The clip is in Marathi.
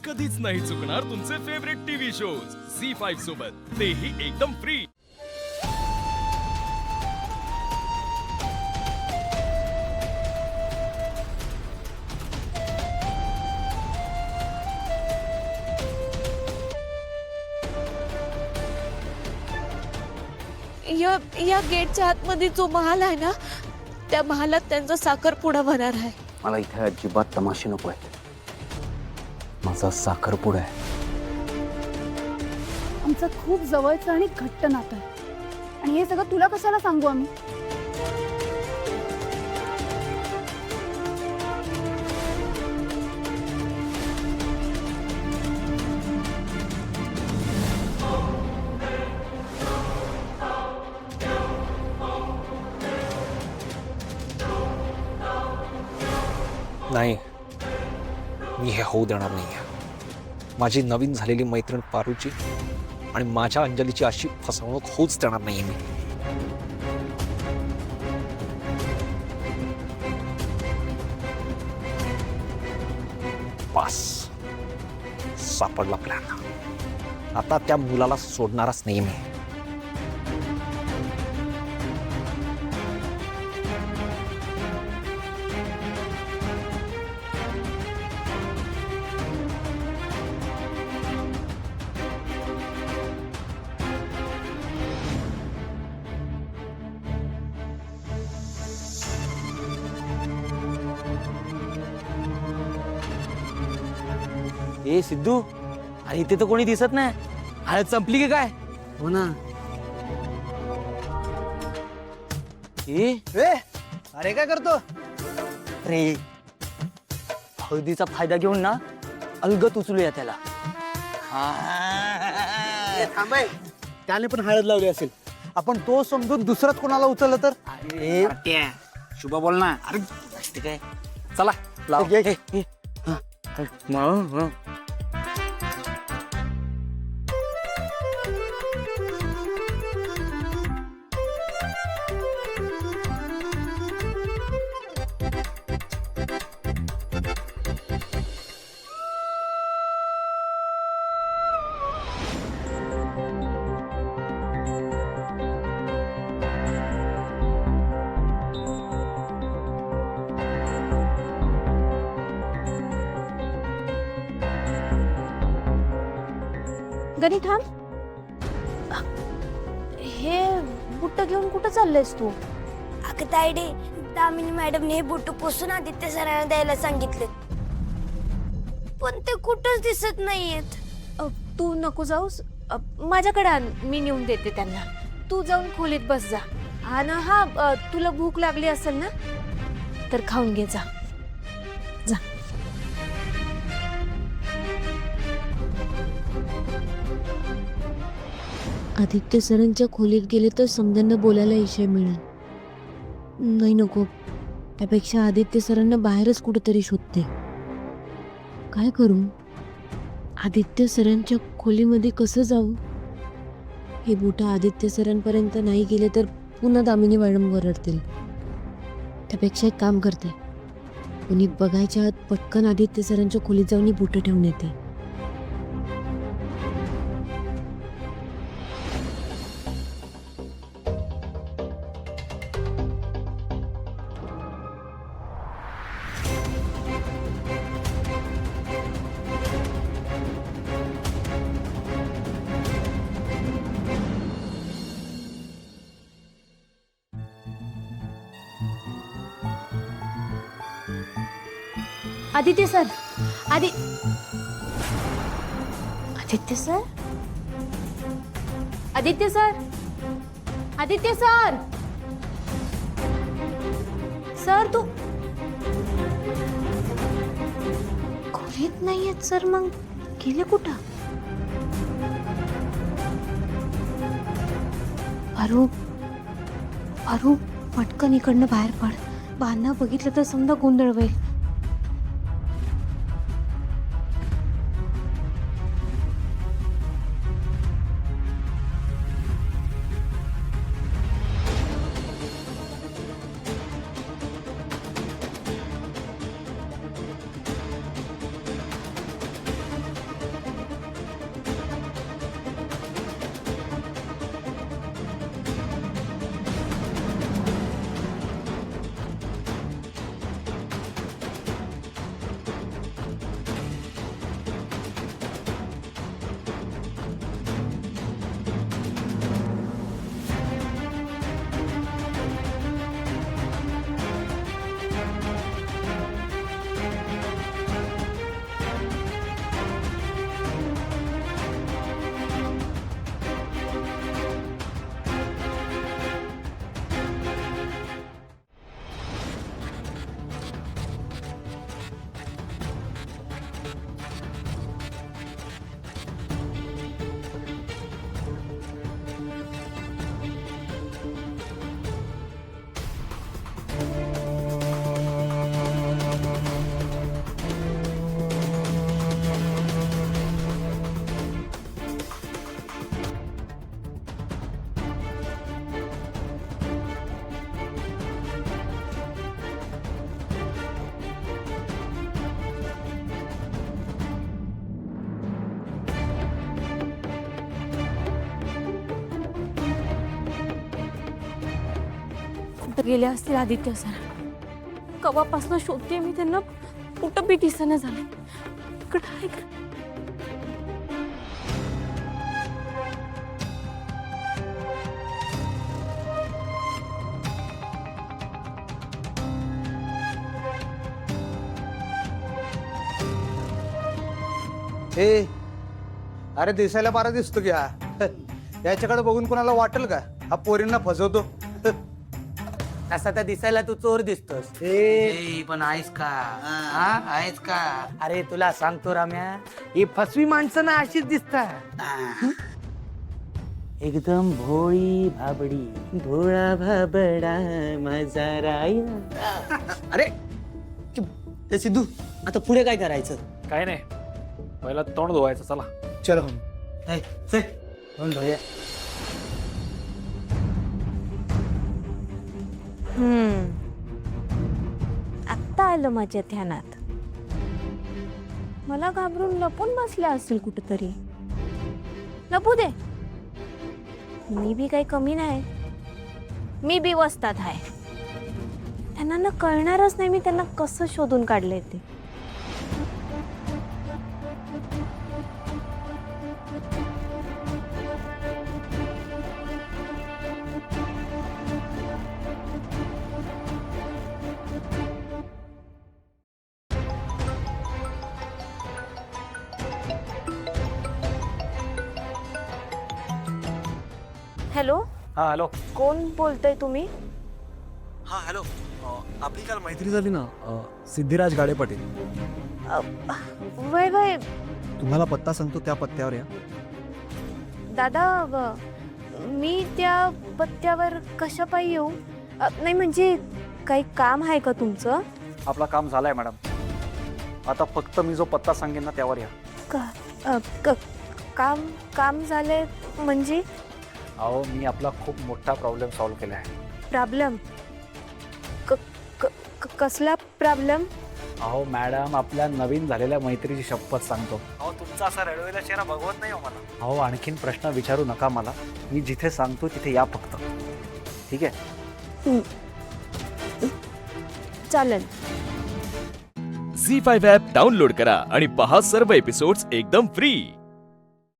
कधीच नाही चुकणार तुमचे फेवरेट टीव्ही शोज झी5 सोबत, तेही एकदम फ्री। या गेटच्या आतमध्ये जो महाल आहे ना, त्या महालात त्यांचा साखरपुडा होणार आहे। मला इथे अजिबात तमाशे नको आहेत, माझा साखरपुडा आहे। आमचं खूप जवळचं आणि घट्ट नातं आहे, आणि हे सगळं तुला कशाला सांगू आम्ही? नाही, मी हे होऊ देणार नाही। माझी नवीन झालेली मैत्रीण पारूची आणि माझ्या अंजलीची अशी फसवणूक होऊच देणार नाही मी। बस, सापडला प्लॅन। आता त्या मुलाला सोडणारच नाही मी। ए सिद्धू, अरे इथे तर कोणी दिसत नाही, हळद संपली की काय? हो ना। ए अरे काय करतो? रे, हळदीचा फायदा घेऊन ना अलगत उचलूया त्याला। थांबाय, त्याने पण हळद लावली असेल, आपण तो समजून दुसराच कोणाला उचललं तर? अरे शुभ बोल ना। अरे असते काय, चला लाव। गणी थांब, हे बुट्ट घेऊन कुठं चाललेस तू? अगं तायडे, दामिनी मॅडमने हे बुट पुसून आदित्य सरांना द्यायला सांगितले, पण ते कुठंच दिसत नाहीयेत। तू नको जाऊस, माझ्याकडे आण, मी नेऊन देते त्यांना। तू जाऊन खोलीत बस जा। आणि हा, तुला भूक लागली असेल ना तर खाऊन घे, जा जा। आदित्य सरांच्या खोलीत गेले तर समजांना बोलायला विषय मिळेल। नाही नको, त्यापेक्षा आदित्य सरांना बाहेरच कुठेतरी शोधते। काय करू? आदित्य सरांच्या खोलीमध्ये कसं जाऊ? हे बूट आदित्य सरांपर्यंत नाही गेले तर पुन्हा दामिनी मॅडम ओरडतील। त्यापेक्षा एक काम करते, कोणी बघायच्या आत पटकन आदित्य सरांच्या खोलीत जाऊन बूट ठेवून येते। Aditya sir, Aditya sir, Aditya sir, Aditya sir, sir तू खोलीत नाही आहेत सर, मग गेले कुठं? पारू पटकन इकडनं बाहेर पड, बांधणं बघितलं तर समजा गोंधळ होईल। कुठं गेले असतील आदित्य सर. कवापासून शोधते मी त्यांना, कुठं बी दिसेना झालं. इकडं आहे का? ए अरे दिसायला बारा दिसतो की हा. याच्याकडे बघून कोणाला वाटेल का हा पोरींना फसवतो? असा तर दिसायला तू चोर दिसतोस. पण आहेस का? आहेस का? अरे तुला सांगतो राम्या, ही फसवी माणसं ना अशीच दिसतात. एकदम भोळी भाबडी, भोळा भाबडा माझा राया. अरे ते सिद्धू, आता पुढे काय करायचं? काय नाही, पहिला तोंड धुवायचं. चला. चलो धुया. आत्ता आलं माझ्या ध्यानात. मला घाबरून लपून बसल्या असतील कुठेतरी. लपू दे, मी बी काही कमी नाही. मी बी वस्तात आहे. त्यांना ना कळणारच नाही मी त्यांना कसं शोधून काढलंय ते. हॅलो, हा हॅलो. कोण बोलतोय तुम्ही? हा हॅलो. आपली काल मैत्री झाली ना, सिद्धिराज गाडे पाटील. वय वय तुम्हाला पत्ता सांगतो, त्या पत्त्यावर या. दादा, मी त्या पत्त्यावर कशा पायी येऊ? नाही म्हणजे काही काम आहे का तुमचं? आपला काम झालाय मॅडम. आता फक्त मी जो पत्ता सांगेन ना त्यावर या. काम काम झालंय म्हणजे? अहो, मी आपला खूप मोठा प्रॉब्लेम सॉल्व्ह केला आहे. प्रॉब्लेम? कसला प्रॉब्लेम? अहो मॅडम, आपल्या नवीन झालेल्या मैत्रीची शपथ सांगतो. अहो, तुमचा असा रडवेला चेहरा बघवत नाही हो मला. अहो, आणखीन प्रश्न विचारू नका मला. मी जिथे सांगतो तिथे या फक्त. ठीक आहे? चालेल. झी5 ॲप डाउनलोड करा आणि पहा सर्व एपिसोड्स एकदम फ्री.